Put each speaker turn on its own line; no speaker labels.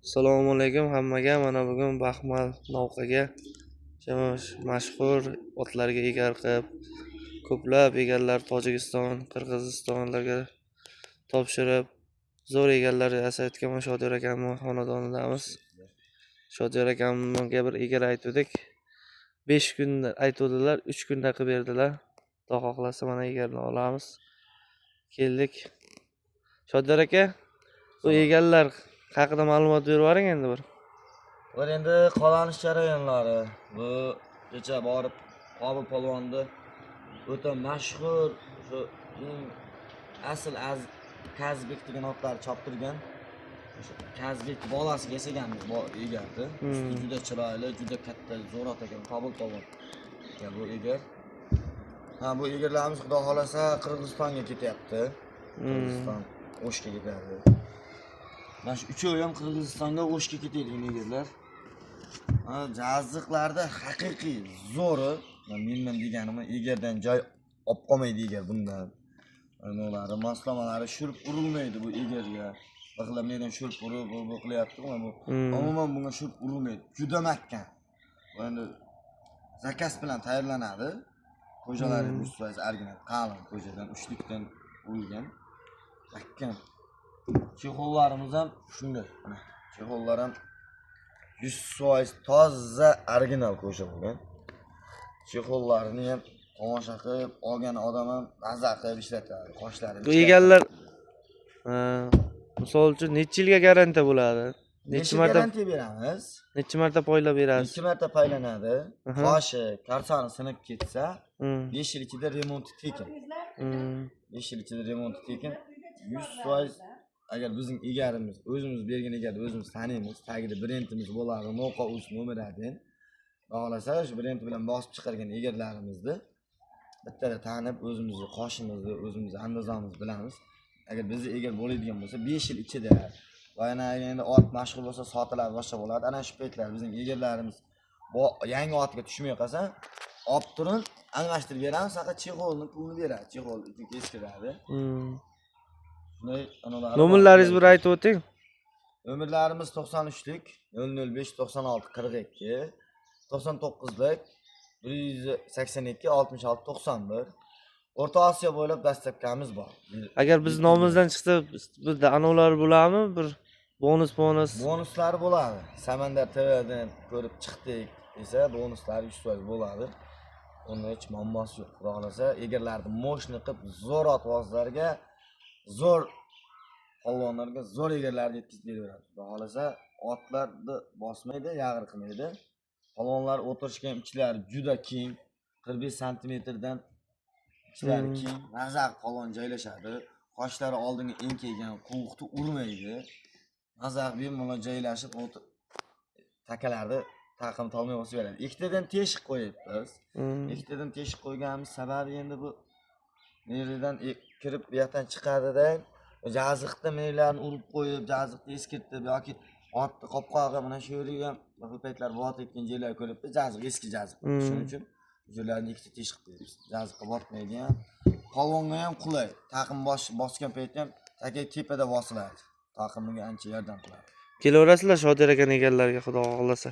Assalomu alaykum hammaga. Mana bugun Baxmal Novqaga mashhur otlarga egar qilib, ko'plab egarlar Tojikiston, Qirg'izistonlarga topshirib, zo'r egarlar yasayotgan Shodiyor akamning xonadonidamiz. Shodiyor akamga bir egar aytdik. 5 kun aytdilar, 3 kunda qilib berdilar. Xudo xohlasa mana egarni olamiz. Keldik. Shodiyor aka, bu egarlar haqida ma'lumot berib yuboring endi bir.
Var endi qolanish jarayonlari. Bu kecha borib Qobil polvonni o'ta mashhur shu asl Kazbek degan otlar choptirgan. O'sha Kazbek bolasiga yasaganmiz egardi. Juda chiroyli, juda katta zo'r ot ekan Qobil polvon. Bu egar. Bu egarlarimiz xudo xolasa Qirg'izistonga ketyapti. Qirg'iziston O'shga ketadi. Mana shu uchovi ham Qirg'izistonga O'shga ketadigan egarlar. Jaziqlarda haqiqiy zo'ri, menman deganim egardan joy olib qolmaydi egar bundan. Ularning moslamalari shurib urilmaydi bu egarga. Baqilab mendan shurib urib bu qilyapti-ku bu. Umuman bunga shurib urilmaydi. Juda mahkam. Endi zakaz bilan tayyorlanadi. Qo'jalari 100% original, qalin qo'jadan, uchlikdan urilgan. Mahkam. Chexollarimiz ham shunday. Mana chexollar ham 100% toza original qo'shilgan. Chexollarni ham tomosha qilib olgan odam ham maza qilib ishlatadi. Qoshlari.
Bu egarlar misol uchun necha yilga garantiya bo'ladi?
Necha marta garantiya beramiz?
Necha marta poylab berasiz?
2 marta paylanadi. Qoshi, karsoni sinib ketsa, 5 yil ichida remont tekin. 5 yil ichida remont tekin. 100% agar bizning egarimiz, o'zimiz bergan egarni o'zimiz taniymiz, tagida brendimiz bo'ladi, Noqa Us nomeradan. Xohlasa shu brend bilan bosib chiqargan egarlarimizni bittada tanib, o'zimizni qoshimizni, o'zimizni andozamizni bilamiz. Agar bizga egar bo'ladigan bo'lsa, 5 yil ichida va endi ot mashhur bo'lsa, sotiladi, boshqa bo'ladi. Ana shu paytlar bizning egarlarimiz yangi otga tushmay qolsa, olib turib, almashtirib beramiz, faqat chexolni pulini beradi. Chexol uchun eskiradi.
Nomerlaringizni bir aytib o'ting.
Nomerlarimiz 93lik 005 96 42 99lik 182 66 91. O'rta Osiyo bo'ylab dastlabkamiz bor.
Agar biz nomimizdan chiqsa, bizda anovlar bo'ladimi? Bir bonuslari
bo'ladi. Samandar TVdan ko'rib chiqdik desa, bonuslari 100% bo'ladi. Unda hech muammosi yo'q. Xudo xolasa, egarlarni moshni qilib zo'r ot voslarga, zo'r polvonlarga zo'r egarlarni yetkazib beraveradi. Xudo xolasa, otlarni bosmaydi, yag'ir qilmaydi. Polvonlar o'tirishgan ichlari juda keng, 45 santimetrdan ichlari keng, nazaq polvon joylashadi. Qoshlari oldinga enkaygan, quvuqni urmaydi. Nazaq bemalol joylashib takalarni taqim tolmay bosib beradi. Ikkitadan teshik qo'yibmiz. Ikkitadan teshik qo'yganimiz sababi endi bu meridan kirib bu yoqdan chiqadida jaziqda merilarni urib qo'yib, jaziqni eskirtib yoki otni qopqog'iga mana shu yerga ham bu paytlar botib joylar ko'ribdi, jaziq eski jaziq. Shuning uchun joylarni ikkita teshik qo'yibmiz. Jaziqqa botmaydigan. Polvonga ham qulay. Taqim bosgan paytda ham taka tepada bosiladi. Taqimga ancha yordam qiladi.
Kelaverasizlar Shodiyor akaning egarlariga, xudo xohlasa.